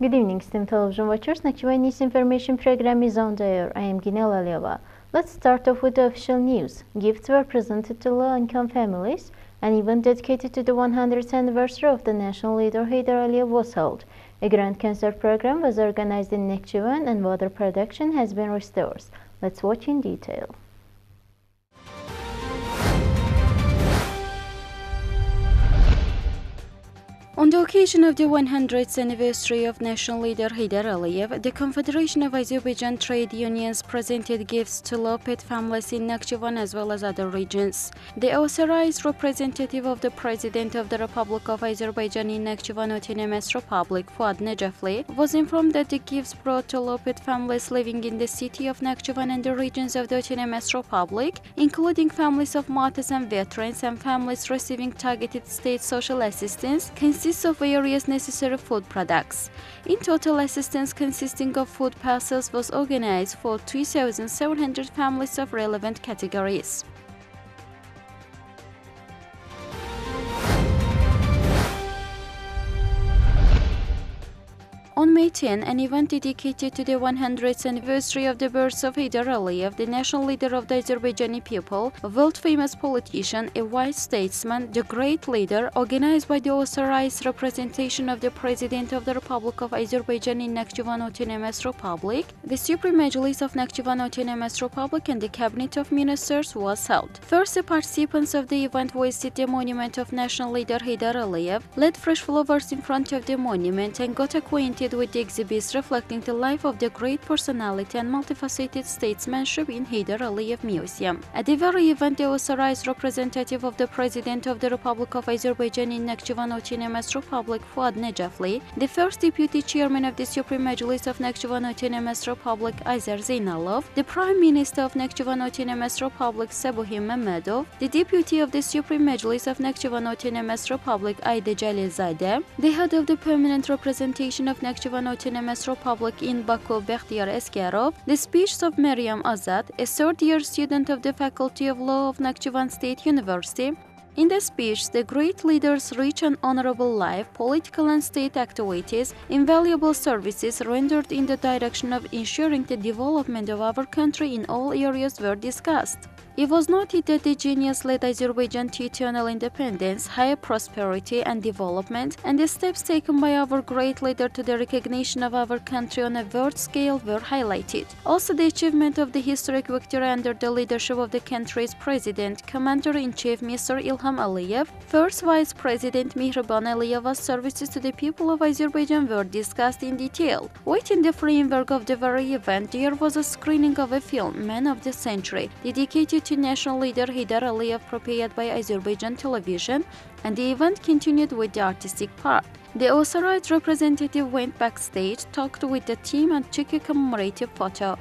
Good evening, STEM television watchers. Nakhchivan News Information program is on the air. I am Ginel Alieva. Let's start off with the official news. Gifts were presented to low-income families. An event dedicated to the 100th anniversary of the national leader Heydar Aliyev was held. A grand concert program was organized in Nakhchivan and water production has been restored. Let's watch in detail. On the occasion of the 100th anniversary of national leader Heydar Aliyev, the Confederation of Azerbaijan Trade Unions presented gifts to low-paid families in Nakhchivan as well as other regions. The authorized representative of the President of the Republic of Azerbaijan in Nakhchivan Autonomous Republic, Fuad Nejafli, was informed that the gifts brought to low-paid families living in the city of Nakhchivan and the regions of the Autonomous Republic, including families of martyrs and veterans and families receiving targeted state social assistance, consists of various necessary food products. In total, assistance consisting of food parcels was organized for 3,700 families of relevant categories. On May 10, an event dedicated to the 100th anniversary of the birth of Heydar Aliyev, the national leader of the Azerbaijani people, a world-famous politician, a wise statesman, the great leader, organized by the authorized representation of the President of the Republic of Azerbaijan in Nakhchivan Autonomous Republic, the Supreme Majlis of Nakhchivan Autonomous Republic and the Cabinet of Ministers was held. First, the participants of the event visited the monument of national leader Heydar Aliyev, laid fresh flowers in front of the monument and got acquainted with the exhibits reflecting the life of the great personality and multifaceted statesmanship in Heydar Aliyev Museum. At the very event, the authorized representative of the President of the Republic of Azerbaijan in Nakhchivan Autonomous Republic, Fuad Nejafli, the first Deputy Chairman of the Supreme Majlis of Nakhchivan Autonomous Republic, Ayzer Zeynalov, the Prime Minister of Nakhchivan Autonomous Republic, Sabuhim Mehmedov, the Deputy of the Supreme Majlis of Nakhchivan Autonomous Republic, Ayde Jalilzadeh, the Head of the Permanent Representation of Nakhchivan Autonomous Republic in Baku, Bekhtiyar Eskarov, the speeches of Meryem Azad, a third-year student of the Faculty of Law of Nakhchivan State University. In the speech, the great leader's rich and honorable life, political and state activities, invaluable services rendered in the direction of ensuring the development of our country in all areas were discussed. It was noted that the genius led Azerbaijan to eternal independence, higher prosperity and development, and the steps taken by our great leader to the recognition of our country on a world scale were highlighted. Also, the achievement of the historic victory under the leadership of the country's President, Commander-in-Chief Mr. Ilham Aliyev, First Vice President Mihriban Aliyeva's services to the people of Azerbaijan were discussed in detail. Within the framework of the very event, there was a screening of a film, Man of the Century, dedicated to national leader Heydar Aliyev, prepared by Azerbaijan television, and the event continued with the artistic part. The authorized representative went backstage, talked with the team and took a commemorative photo.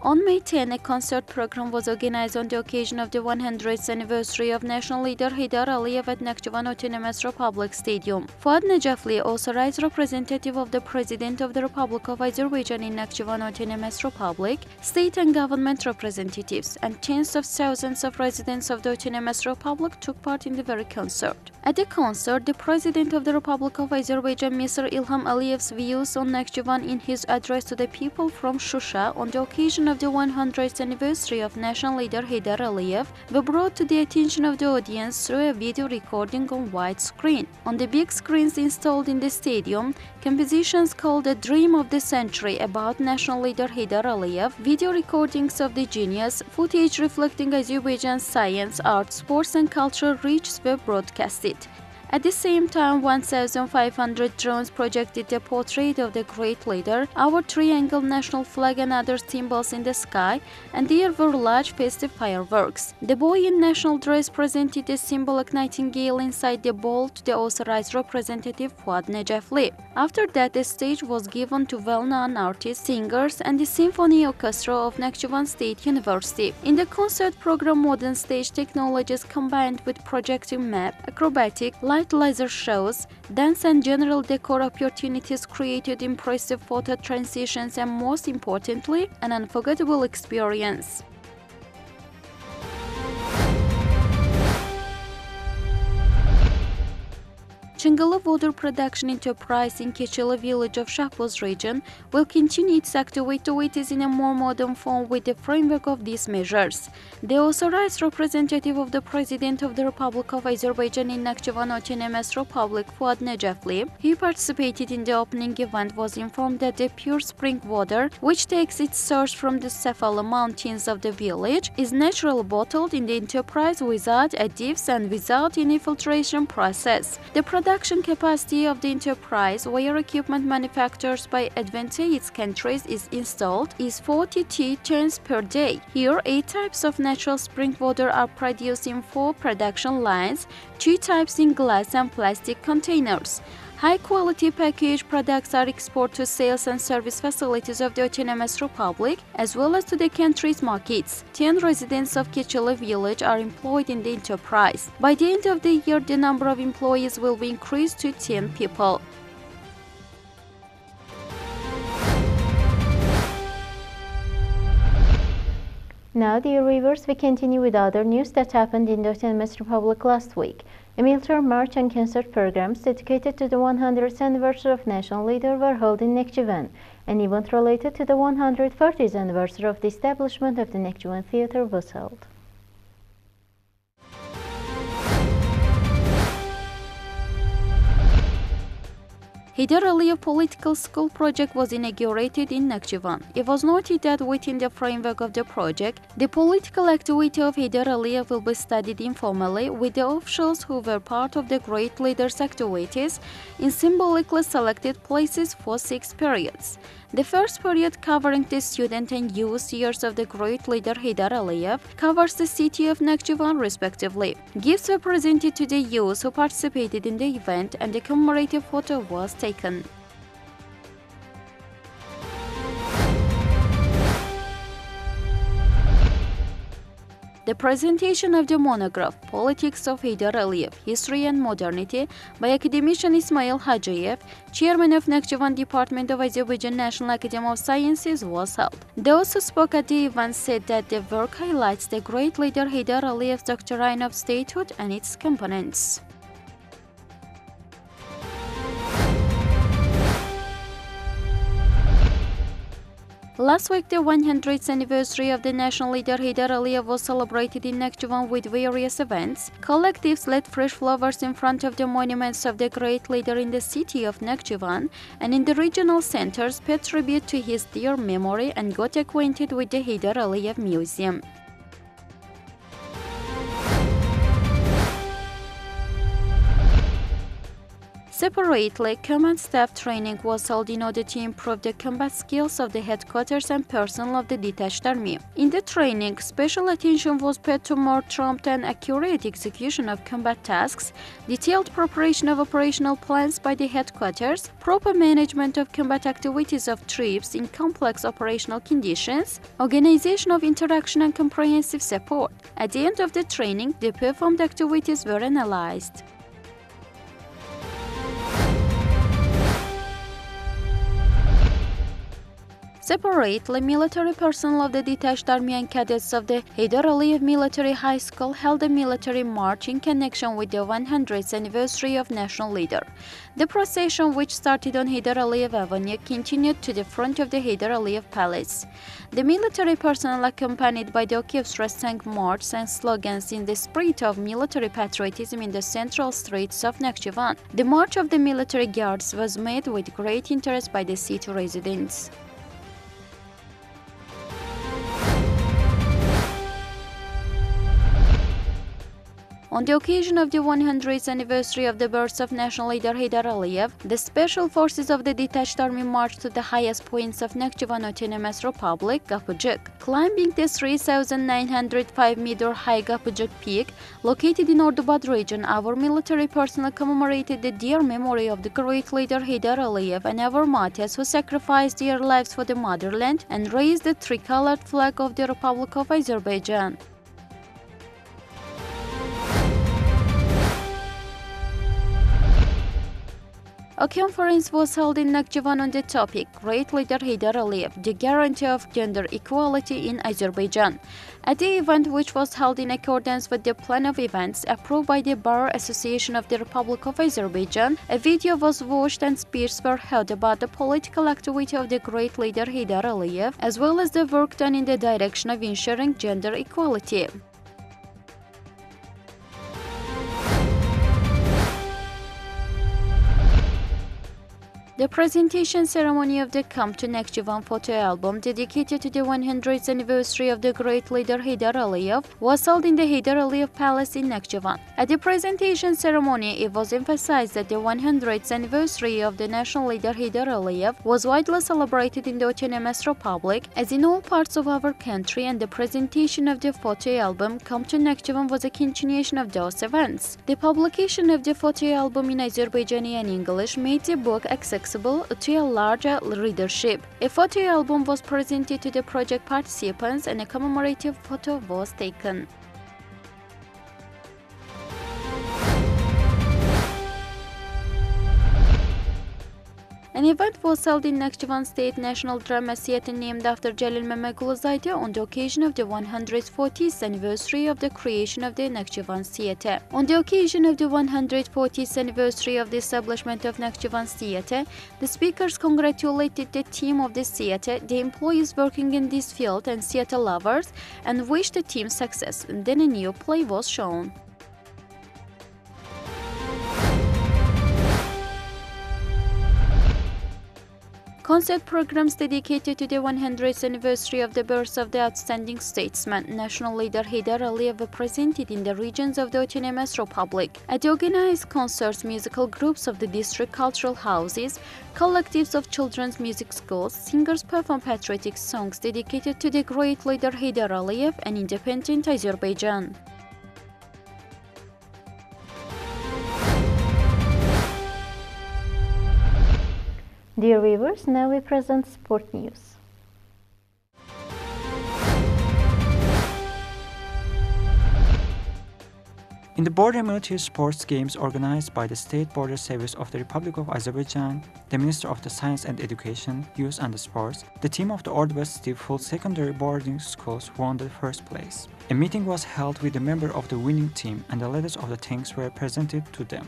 On May 10, a concert program was organized on the occasion of the 100th anniversary of national leader Heydar Aliyev at Nakhchivan Autonomous Republic Stadium. Fuad Nejafli, authorized representative of the President of the Republic of Azerbaijan in Nakhchivan Autonomous Republic, state and government representatives, and tens of thousands of residents of the Autonomous Republic took part in the very concert. At the concert, the President of the Republic of Azerbaijan, Mr. Ilham Aliyev's views on Nakhchivan in his address to the people from Shusha on the occasion of the 100th anniversary of national leader Heydar Aliyev were brought to the attention of the audience through a video recording on widescreen. On the big screens installed in the stadium, compositions called The Dream of the Century about national leader Heydar Aliyev, video recordings of the genius, footage reflecting Azerbaijan's science, art, sports and cultural reaches were broadcasted. At the same time, 1,500 drones projected the portrait of the great leader, our triangle national flag and other symbols in the sky, and there were large festive fireworks. The boy in national dress presented a symbolic nightingale inside the ball to the authorized representative Fuad Nejafli. After that, the stage was given to well-known artists, singers, and the symphony orchestra of Nakhchivan State University. In the concert program, modern stage technologies combined with projecting map, acrobatic, light laser shows, dance and general decor opportunities created impressive photo transitions and, most importantly, an unforgettable experience. Shingala water production enterprise in Keçeli village of Shahboz region will continue its activities in a more modern form with the framework of these measures. The authorized representative of the President of the Republic of Azerbaijan in Nakhchivan Autonomous Republic, Fuad Necafli, who participated in the opening event, was informed that the pure spring water, which takes its source from the Sefala mountains of the village, is naturally bottled in the enterprise without additives and without any filtration process. The production capacity of the enterprise, where equipment manufactured by advantageous countries is installed, is 42 tons per day. Here, 8 types of natural spring water are produced in 4 production lines, 2 types in glass and plastic containers. High-quality packaged products are exported to sales and service facilities of the Autonomous Republic, as well as to the country's markets. 10 residents of Keçeli village are employed in the enterprise. By the end of the year, the number of employees will be increased to 10 people. Now, dear viewers, we continue with other news that happened in the Autonomous Republic last week. A military march and concert programs dedicated to the 100th anniversary of national leader were held in Nakhchivan. An event related to the 140th anniversary of the establishment of the Nakhchivan Theatre was held. Heydar Aliyev Political School project was inaugurated in Nakhchivan. It was noted that within the framework of the project, the political activity of Heydar Aliyev will be studied informally with the officials who were part of the great leader's activities in symbolically selected places for 6 periods. The first period, covering the student and youth years of the great leader Heydar Aliyev, covers the city of Nakhchivan respectively. Gifts were presented to the youth who participated in the event and a commemorative photo was taken. The presentation of the monograph Politics of Heydar Aliyev, History and Modernity by academician Ismail Hajiyev, chairman of Nakhchivan Department of Azerbaijan National Academy of Sciences, was held. Those who spoke at the event said that the work highlights the great leader Heydar Aliyev's doctrine of statehood and its components. Last week, the 100th anniversary of the national leader Heydar Aliyev was celebrated in Nakhchivan with various events. Collectives laid fresh flowers in front of the monuments of the great leader in the city of Nakhchivan, and in the regional centers paid tribute to his dear memory and got acquainted with the Heydar Aliyev Museum. Separately, command staff training was held in order to improve the combat skills of the headquarters and personnel of the detached army. In the training, special attention was paid to more prompt and accurate execution of combat tasks, detailed preparation of operational plans by the headquarters, proper management of combat activities of troops in complex operational conditions, organization of interaction and comprehensive support. At the end of the training, the performed activities were analyzed. Separately, military personnel of the detached army and cadets of the Heydar Aliyev Military High School held a military march in connection with the 100th anniversary of national leader. The procession, which started on Heydar Aliyev Avenue, continued to the front of the Heydar Aliyev Palace. The military personnel, accompanied by the orchestra, sang marches and slogans in the spirit of military patriotism in the central streets of Nakhchivan. The march of the military guards was met with great interest by the city residents. On the occasion of the 100th anniversary of the birth of national leader Heydar Aliyev, the special forces of the detached army marched to the highest points of Nakhchivan Autonomous Republic, Gapıcık. Climbing the 3,905-meter high Gapıcık peak, located in Ordubad region, our military personnel commemorated the dear memory of the great leader Heydar Aliyev and our martyrs who sacrificed their lives for the motherland and raised the tricolored flag of the Republic of Azerbaijan. A conference was held in Nakhchivan on the topic Great Leader Heydar Aliyev, the guarantee of gender equality in Azerbaijan. At the event, which was held in accordance with the plan of events approved by the Bar Association of the Republic of Azerbaijan, a video was watched and speeches were held about the political activity of the great leader Heydar Aliyev, as well as the work done in the direction of ensuring gender equality. The presentation ceremony of the Come to Nakhchivan photo album dedicated to the 100th anniversary of the great leader Heydar Aliyev was held in the Heydar Aliyev Palace in Nakhchivan. At the presentation ceremony, it was emphasized that the 100th anniversary of the national leader Heydar Aliyev was widely celebrated in the autonomous republic, as in all parts of our country, and the presentation of the photo album Come to Nakhchivan was a continuation of those events. The publication of the photo album in Azerbaijani and English made the book accessible to a larger readership. A photo album was presented to the project participants and a commemorative photo was taken. An event was held in Nakhchivan State National Drama Theatre named after Jalil Memeguluzade on the occasion of the 140th anniversary of the creation of the Nakhchivan Theatre. On the occasion of the 140th anniversary of the establishment of Nakhchivan Theatre, the speakers congratulated the team of this theatre, the employees working in this field and theatre lovers, and wished the team success. And then a new play was shown. Concert programs dedicated to the 100th anniversary of the birth of the outstanding statesman, national leader Heydar Aliyev, were presented in the regions of the autonomous republic. At the organized concerts, musical groups of the district cultural houses, collectives of children's music schools, singers perform patriotic songs dedicated to the great leader Heydar Aliyev and independent Azerbaijan. Dear viewers, now we present sport news. In the Border Military Sports Games organized by the State Border Service of the Republic of Azerbaijan, the Minister of the Science and Education, Youth and Sports, the team of the Ordubad Full Secondary Boarding Schools won the first place. A meeting was held with the member of the winning team and the letters of the thanks were presented to them.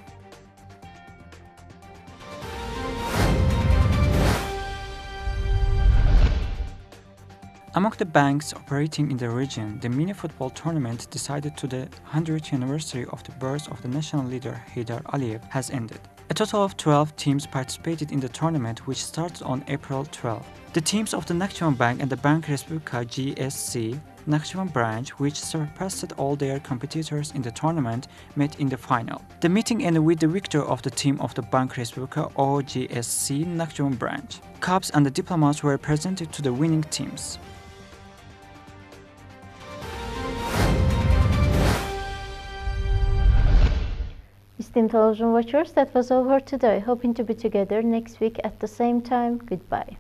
Among the banks operating in the region, the mini-football tournament decided to the 100th anniversary of the birth of the national leader Heydar Aliyev has ended. A total of 12 teams participated in the tournament, which started on April 12. The teams of the Nakhchivan Bank and the Bank Respublika GSC Nakhchivan branch, which surpassed all their competitors in the tournament, met in the final. The meeting ended with the victory of the team of the Bank Respublika OGSC Nakhchivan branch. Cups and the diplomas were presented to the winning teams. Esteemed television watchers, that was all for today. Hoping to be together next week at the same time. Goodbye.